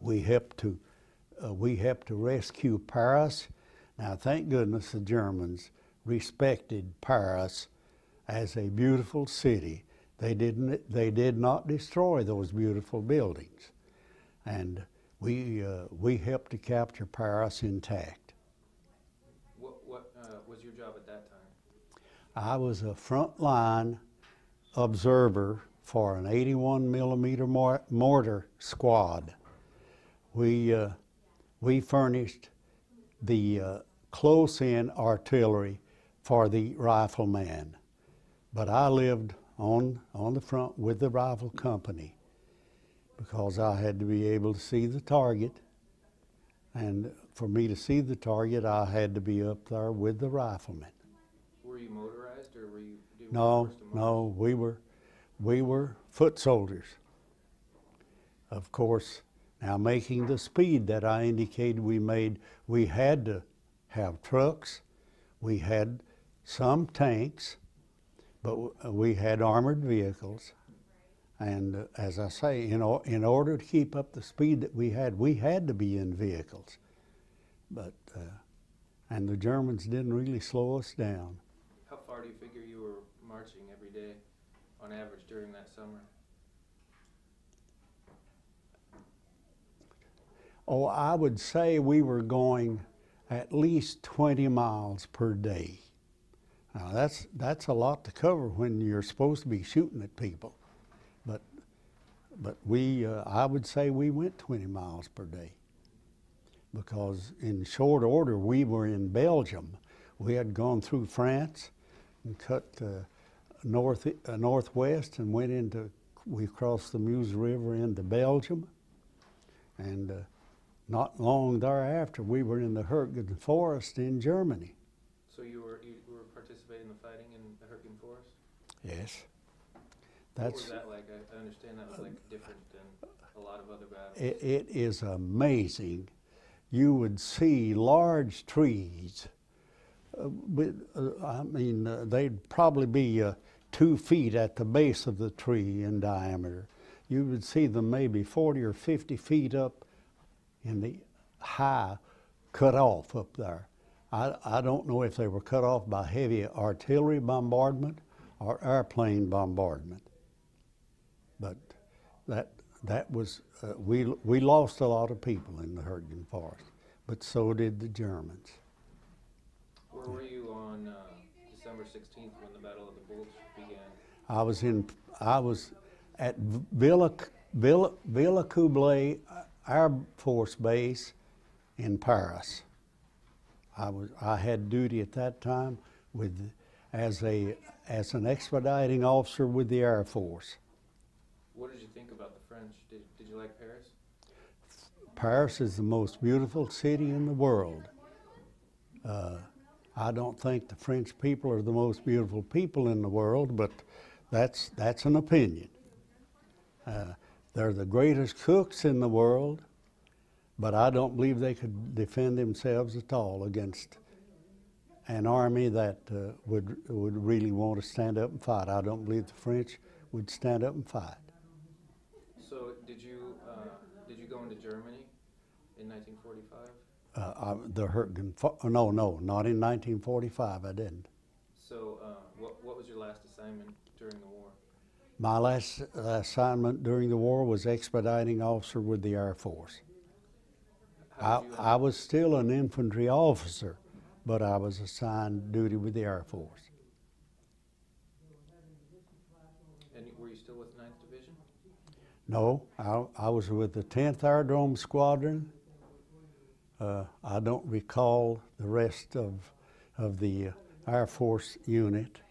We helped to rescue Paris. Now, thank goodness the Germans respected Paris as a beautiful city. They did not destroy those beautiful buildings, and we helped to capture Paris intact. What was your job at that time? I was a frontline observer for an 81 millimeter mortar squad. We furnished the close-in artillery for the rifleman, but I lived on the front with the rifle company because I had to be able to see the target, and for me to see the target, I had to be up there with the rifleman. Were you motorized, or were you doing No, we were foot soldiers. Of course, now making the speed that I indicated we made, we had to have trucks, we had some tanks, but we had armored vehicles. And as I say, in order to keep up the speed that we had to be in vehicles. But, and the Germans didn't really slow us down. How far do you figure you were marching every day on average during that summer? Oh, I would say we were going at least 20 miles per day. Now that's a lot to cover when you're supposed to be shooting at people. But I would say we went 20 miles per day, because in short order we were in Belgium. We had gone through France and cut northwest and we crossed the Meuse River into Belgium, and not long thereafter we were in the Hürtgen Forest in Germany. So you were participating in the fighting in the Hürtgen Forest? Yes. What was that like? I understand that was like different than a lot of other battles. It is amazing. You would see large trees. They'd probably be 2 feet at the base of the tree in diameter. You would see them maybe 40 or 50 feet up in the high, cut off up there. I don't know if they were cut off by heavy artillery bombardment or airplane bombardment. But that was, we lost a lot of people in the Hürtgen Forest, but so did the Germans. Where were you on December 16th when the Battle of the Bulge began? I was at Villa Coublay Air Force Base in Paris. I had duty at that time as an expediting officer with the Air Force. What did you think about the French? Did you like Paris? Paris is the most beautiful city in the world. I don't think the French people are the most beautiful people in the world, but that's an opinion. They're the greatest cooks in the world, but I don't believe they could defend themselves at all against an army that would really want to stand up and fight. I don't believe the French would stand up and fight. So did you go into Germany in 1945? No, not in 1945. I didn't. So what was your last assignment during the war? My last assignment during the war was expediting officer with the Air Force. I was still an infantry officer, but I was assigned duty with the Air Force. And were you still with 9th Division? No, I was with the 10th Aerodrome Squadron. I don't recall the rest of the Air Force unit.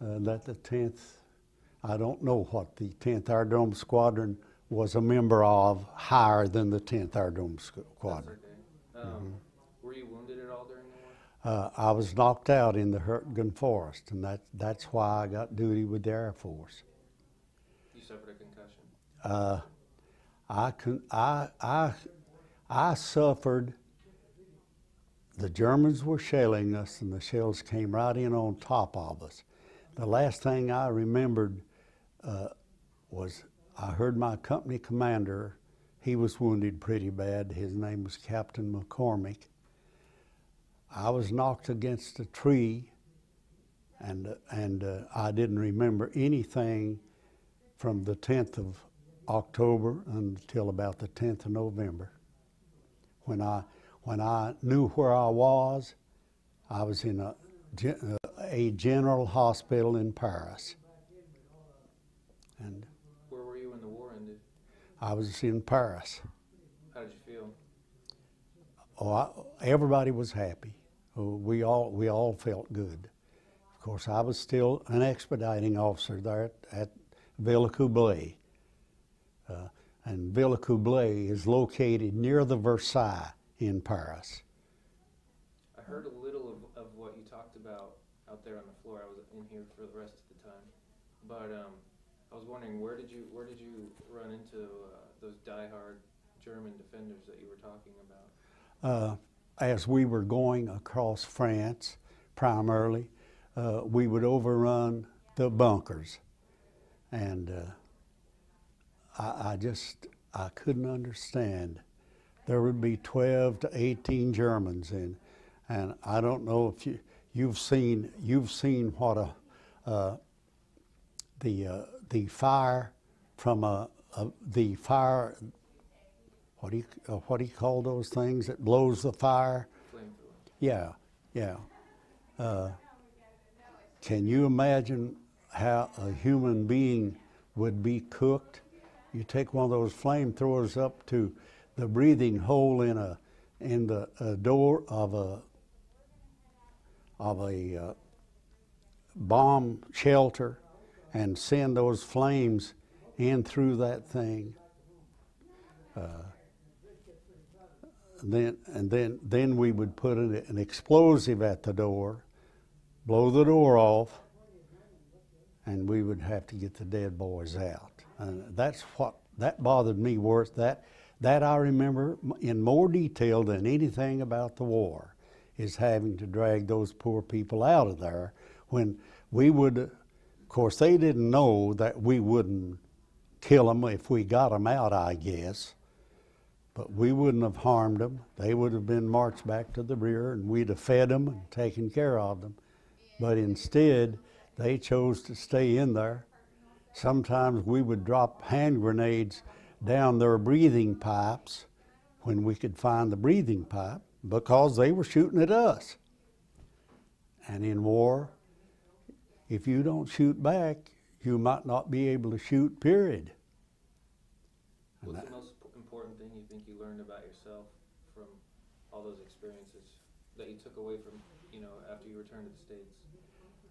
That the 10th, I don't know what the 10th Aerodrome Squadron was a member of higher than the 10th Aerodrome Squadron. That's okay. Were you wounded at all during the war? I was knocked out in the Hürtgen Forest, and that's why I got duty with the Air Force. You suffered a concussion? I suffered. The Germans were shelling us, and the shells came right in on top of us. The last thing I remembered was I heard my company commander he was wounded pretty bad. His name was Captain McCormick. I was knocked against a tree, and I didn't remember anything from the 10th of October until about the 10th of November. When I knew where I was in a general hospital in Paris. And where were you when the war ended? I was in Paris. How did you feel? Everybody was happy. We all felt good. Of course, I was still an expediting officer there at Villacoublay. And Villacoublay is located near the Versailles in Paris. I heard a little of what you talked about out there on the floor. I was in here for the rest of the time. But I was wondering, where did you run into those diehard German defenders that you were talking about? As we were going across France, primarily, we would overrun the bunkers. And I couldn't understand. There would be 12 to 18 Germans in, and I don't know if you've seen what the fire from the fire. What do you call those things that blows the fire? Flamethrower. Yeah. Can you imagine how a human being would be cooked? You take one of those flamethrowers up to the breathing hole in the door of a bomb shelter and send those flames in through that thing. Then we would put an explosive at the door, blow the door off, and we would have to get the dead boys out. And that bothered me worse. That I remember in more detail than anything about the war, is having to drag those poor people out of there when we would. Of course, they didn't know that we wouldn't kill them if we got them out, I guess. But we wouldn't have harmed them. They would have been marched back to the rear, and we'd have fed them and taken care of them. But instead, they chose to stay in there. Sometimes we would drop hand grenades down their breathing pipes when we could find the breathing pipe, because they were shooting at us. And in war, if you don't shoot back, you might not be able to shoot, period. What's the most important thing you think you learned about yourself from all those experiences that you took away from, after you returned to the States?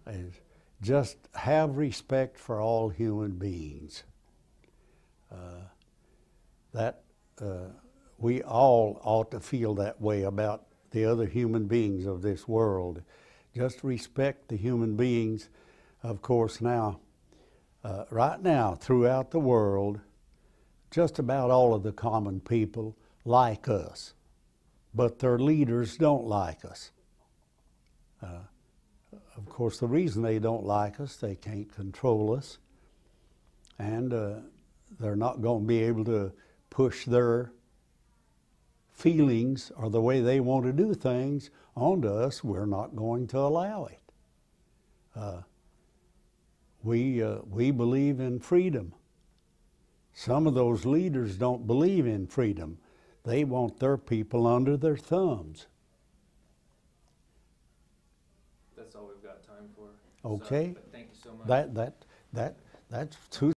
Is just have respect for all human beings. We all ought to feel that way about the other human beings of this world. Just respect the human beings. Of course, now, right now, throughout the world, just about all of the common people like us, but their leaders don't like us. Of course, the reason they don't like us, they can't control us, and they're not going to be able to push their feelings or the way they want to do things onto us. We're not going to allow it. We believe in freedom. Some of those leaders don't believe in freedom. They want their people under their thumbs. That's all we've got time for. Okay. So, thank you so much. That's too